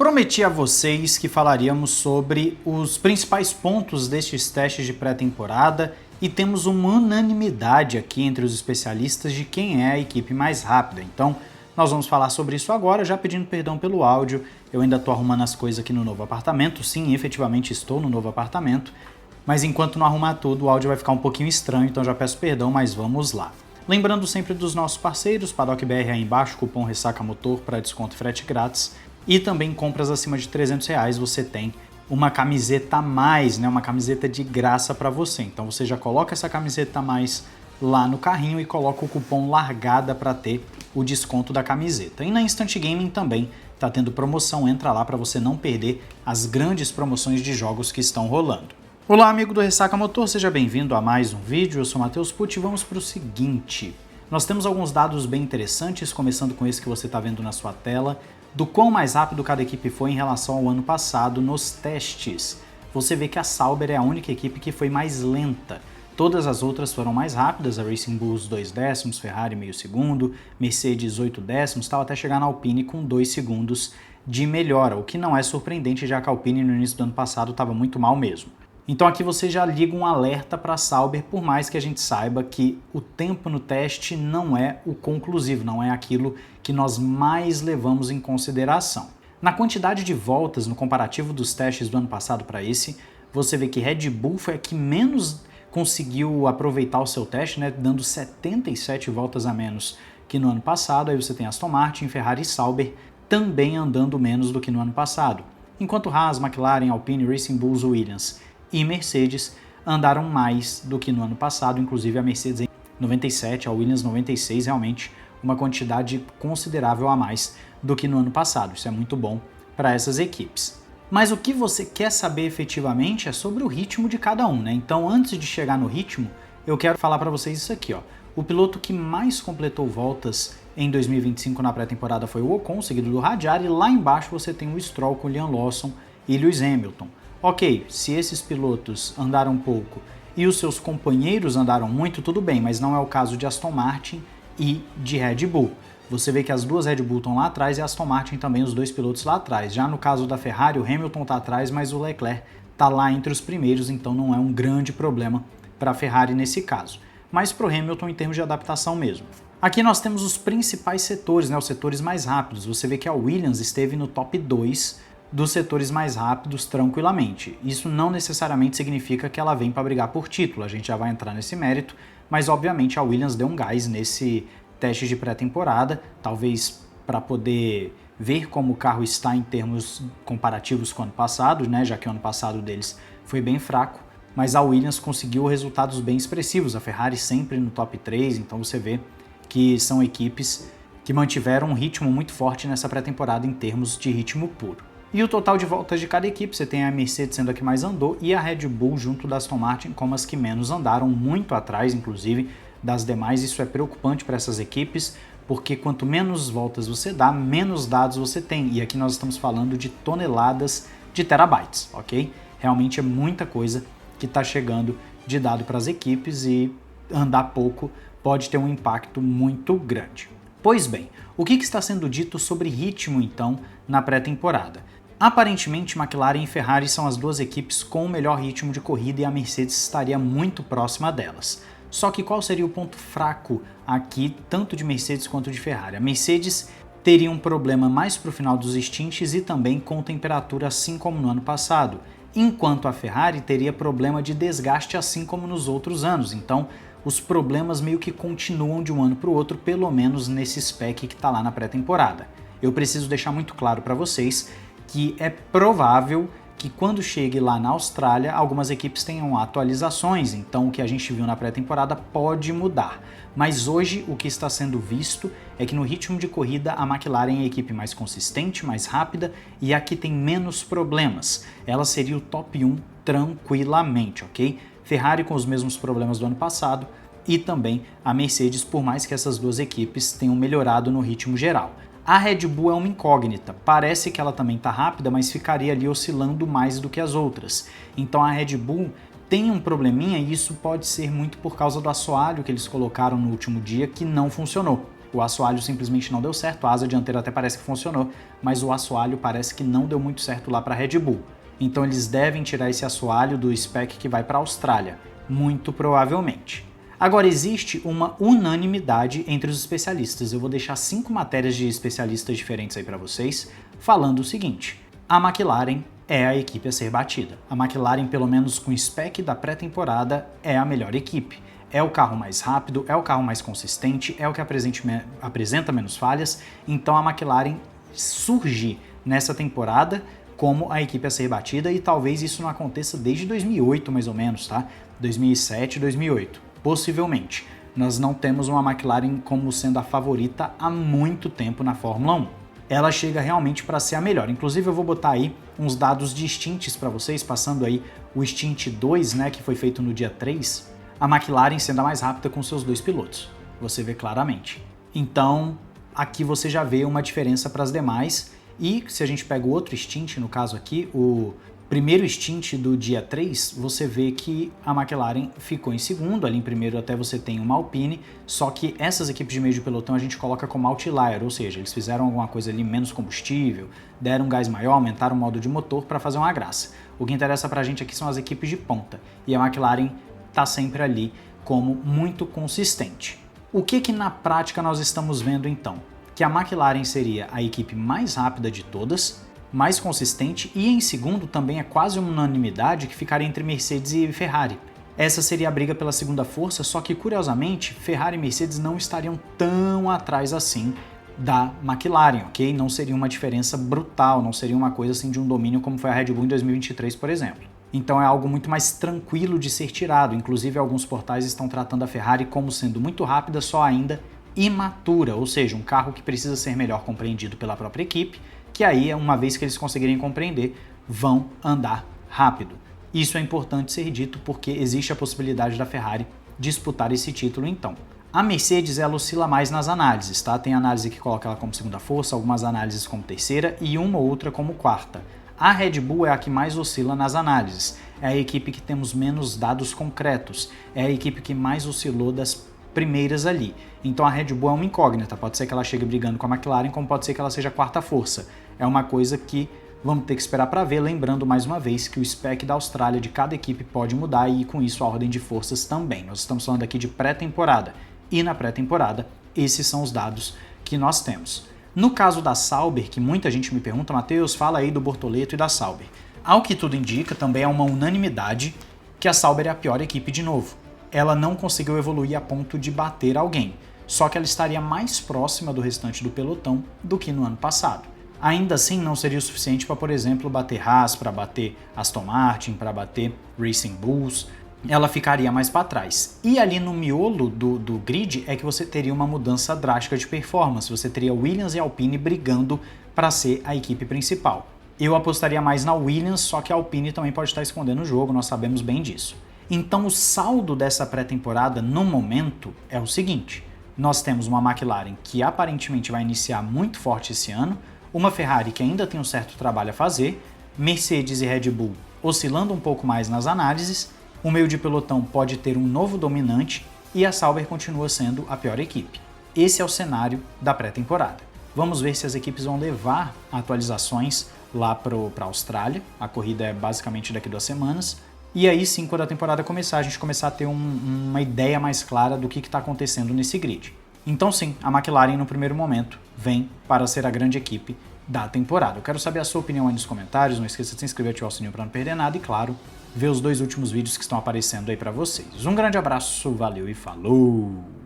Prometi a vocês que falaríamos sobre os principais pontos destes testes de pré-temporada e temos uma unanimidade aqui entre os especialistas de quem é a equipe mais rápida. Então, nós vamos falar sobre isso agora, já pedindo perdão pelo áudio. Eu ainda estou arrumando as coisas aqui no novo apartamento. Sim, efetivamente estou no novo apartamento. Mas enquanto não arrumar tudo, o áudio vai ficar um pouquinho estranho, então já peço perdão, mas vamos lá. Lembrando sempre dos nossos parceiros, Paddock BR aí embaixo, cupom RessacaMotor para desconto e frete grátis. E também compras acima de R$300 você tem uma camiseta a mais, né? Uma camiseta de graça para você. Então você já coloca essa camiseta a mais lá no carrinho e coloca o cupom LARGADA para ter o desconto da camiseta. E na Instant Gaming também está tendo promoção, entra lá para você não perder as grandes promoções de jogos que estão rolando. Olá amigo do Ressaca Motor, seja bem-vindo a mais um vídeo, eu sou Matheus Pucci e vamos para o seguinte. Nós temos alguns dados bem interessantes, começando com esse que você está vendo na sua tela, do quão mais rápido cada equipe foi em relação ao ano passado nos testes. Você vê que a Sauber é a única equipe que foi mais lenta. Todas as outras foram mais rápidas, a Racing Bulls 2 décimos, Ferrari meio segundo, Mercedes 8 décimos, tal, até chegar na Alpine com 2 segundos de melhora, o que não é surpreendente, já que a Alpine no início do ano passado estava muito mal mesmo. Então aqui você já liga um alerta para a Sauber, por mais que a gente saiba que o tempo no teste não é o conclusivo, não é aquilo que nós mais levamos em consideração. Na quantidade de voltas no comparativo dos testes do ano passado para esse, você vê que Red Bull foi a que menos conseguiu aproveitar o seu teste, né, dando 77 voltas a menos que no ano passado. Aí você tem Aston Martin, Ferrari e Sauber também andando menos do que no ano passado. Enquanto Haas, McLaren, Alpine, Racing Bulls, Williams e Mercedes andaram mais do que no ano passado, inclusive a Mercedes em 97, a Williams 96, realmente uma quantidade considerável a mais do que no ano passado. Isso é muito bom para essas equipes. Mas o que você quer saber efetivamente é sobre o ritmo de cada um, né? Então, antes de chegar no ritmo, eu quero falar para vocês isso aqui, ó. O piloto que mais completou voltas em 2025 na pré-temporada foi o Ocon, seguido do Hadjar, e lá embaixo você tem o Stroll com Liam Lawson e Lewis Hamilton. Ok, se esses pilotos andaram pouco e os seus companheiros andaram muito, tudo bem, mas não é o caso de Aston Martin e de Red Bull. Você vê que as duas Red Bull estão lá atrás e a Aston Martin também, os dois pilotos lá atrás. Já no caso da Ferrari, o Hamilton está atrás, mas o Leclerc está lá entre os primeiros, então não é um grande problema para a Ferrari nesse caso. Mas para o Hamilton em termos de adaptação mesmo. Aqui nós temos os principais setores, né, os setores mais rápidos. Você vê que a Williams esteve no top 2 dos setores mais rápidos tranquilamente. Isso não necessariamente significa que ela vem para brigar por título, a gente já vai entrar nesse mérito, mas obviamente a Williams deu um gás nesse teste de pré-temporada, talvez para poder ver como o carro está em termos comparativos com o ano passado, né, já que o ano passado deles foi bem fraco, mas a Williams conseguiu resultados bem expressivos, a Ferrari sempre no top 3, então você vê que são equipes que mantiveram um ritmo muito forte nessa pré-temporada em termos de ritmo puro. E o total de voltas de cada equipe, você tem a Mercedes sendo a que mais andou e a Red Bull junto da Aston Martin como as que menos andaram, muito atrás inclusive das demais. Isso é preocupante para essas equipes, porque quanto menos voltas você dá, menos dados você tem. E aqui nós estamos falando de toneladas de terabytes, ok? Realmente é muita coisa que está chegando de dado para as equipes e andar pouco pode ter um impacto muito grande. Pois bem, o que está sendo dito sobre ritmo então na pré-temporada? Aparentemente, McLaren e Ferrari são as duas equipes com o melhor ritmo de corrida e a Mercedes estaria muito próxima delas. Só que qual seria o ponto fraco aqui, tanto de Mercedes quanto de Ferrari? A Mercedes teria um problema mais para o final dos stints e também com temperatura, assim como no ano passado, enquanto a Ferrari teria problema de desgaste, assim como nos outros anos. Então, os problemas meio que continuam de um ano para o outro, pelo menos nesse spec que está lá na pré-temporada. Eu preciso deixar muito claro para vocês que é provável que quando chegue lá na Austrália, algumas equipes tenham atualizações, então o que a gente viu na pré-temporada pode mudar. Mas hoje o que está sendo visto é que no ritmo de corrida a McLaren é a equipe mais consistente, mais rápida e a que tem menos problemas. Ela seria o top 1 tranquilamente, ok? Ferrari com os mesmos problemas do ano passado e também a Mercedes, por mais que essas duas equipes tenham melhorado no ritmo geral. A Red Bull é uma incógnita, parece que ela também está rápida, mas ficaria ali oscilando mais do que as outras. Então a Red Bull tem um probleminha e isso pode ser muito por causa do assoalho que eles colocaram no último dia que não funcionou. O assoalho simplesmente não deu certo, a asa dianteira até parece que funcionou, mas o assoalho parece que não deu muito certo lá para a Red Bull. Então eles devem tirar esse assoalho do spec que vai para a Austrália, muito provavelmente. Agora, existe uma unanimidade entre os especialistas. Eu vou deixar 5 matérias de especialistas diferentes aí para vocês, falando o seguinte: a McLaren é a equipe a ser batida. A McLaren, pelo menos com o spec da pré-temporada, é a melhor equipe. É o carro mais rápido, é o carro mais consistente, é o que apresenta menos falhas, então a McLaren surge nessa temporada como a equipe a ser batida, e talvez isso não aconteça desde 2008 mais ou menos, tá? 2007, 2008, possivelmente. Nós não temos uma McLaren como sendo a favorita há muito tempo na Fórmula 1. Ela chega realmente para ser a melhor. Inclusive eu vou botar aí uns dados de stints para vocês, passando aí o stint 2, né, que foi feito no dia 3, a McLaren sendo a mais rápida com seus 2 pilotos. Você vê claramente. Então, aqui você já vê uma diferença para as demais. E se a gente pega o outro stint, no caso aqui, o primeiro stint do dia 3, você vê que a McLaren ficou em segundo, ali em primeiro até você tem uma Alpine, só que essas equipes de meio de pelotão a gente coloca como outlier, ou seja, eles fizeram alguma coisa ali, menos combustível, deram um gás maior, aumentaram o modo de motor para fazer uma graça. O que interessa pra gente aqui são as equipes de ponta, e a McLaren tá sempre ali como muito consistente. O que na prática nós estamos vendo então? Que a McLaren seria a equipe mais rápida de todas, mais consistente, e em segundo também é quase uma unanimidade que ficaria entre Mercedes e Ferrari. Essa seria a briga pela segunda força, só que curiosamente Ferrari e Mercedes não estariam tão atrás assim da McLaren, ok? Não seria uma diferença brutal, não seria uma coisa assim de um domínio como foi a Red Bull em 2023, por exemplo. Então é algo muito mais tranquilo de ser tirado, inclusive alguns portais estão tratando a Ferrari como sendo muito rápida, só ainda imatura, ou seja, um carro que precisa ser melhor compreendido pela própria equipe, que aí, uma vez que eles conseguirem compreender, vão andar rápido. Isso é importante ser dito porque existe a possibilidade da Ferrari disputar esse título então. A Mercedes, ela oscila mais nas análises, tá? Tem análise que coloca ela como segunda força, algumas análises como terceira e uma ou outra como quarta. A Red Bull é a que mais oscila nas análises, é a equipe que temos menos dados concretos, é a equipe que mais oscilou das primeiras ali. Então a Red Bull é uma incógnita, pode ser que ela chegue brigando com a McLaren, como pode ser que ela seja a quarta força. É uma coisa que vamos ter que esperar para ver, lembrando mais uma vez que o spec da Austrália de cada equipe pode mudar e com isso a ordem de forças também. Nós estamos falando aqui de pré-temporada e na pré-temporada esses são os dados que nós temos. No caso da Sauber, que muita gente me pergunta, Matheus, fala aí do Bortoleto e da Sauber. Ao que tudo indica, também é uma unanimidade que a Sauber é a pior equipe de novo. Ela não conseguiu evoluir a ponto de bater alguém, só que ela estaria mais próxima do restante do pelotão do que no ano passado. Ainda assim, não seria o suficiente para, por exemplo, bater Haas, para bater Aston Martin, para bater Racing Bulls. Ela ficaria mais para trás. E ali no miolo do grid é que você teria uma mudança drástica de performance. Você teria Williams e Alpine brigando para ser a equipe principal. Eu apostaria mais na Williams, só que a Alpine também pode estar escondendo o jogo, nós sabemos bem disso. Então o saldo dessa pré-temporada no momento é o seguinte: nós temos uma McLaren que aparentemente vai iniciar muito forte esse ano, uma Ferrari que ainda tem um certo trabalho a fazer, Mercedes e Red Bull oscilando um pouco mais nas análises, o meio de pelotão pode ter um novo dominante e a Sauber continua sendo a pior equipe. Esse é o cenário da pré-temporada. Vamos ver se as equipes vão levar atualizações lá para a Austrália, a corrida é basicamente daqui 2 semanas, e aí sim, quando a temporada começar, a gente começar a ter uma ideia mais clara do que está acontecendo nesse grid. Então sim, a McLaren no primeiro momento vem para ser a grande equipe da temporada. Eu quero saber a sua opinião aí nos comentários, não esqueça de se inscrever e ativar o sininho para não perder nada e claro, ver os 2 últimos vídeos que estão aparecendo aí para vocês. Um grande abraço, valeu e falou!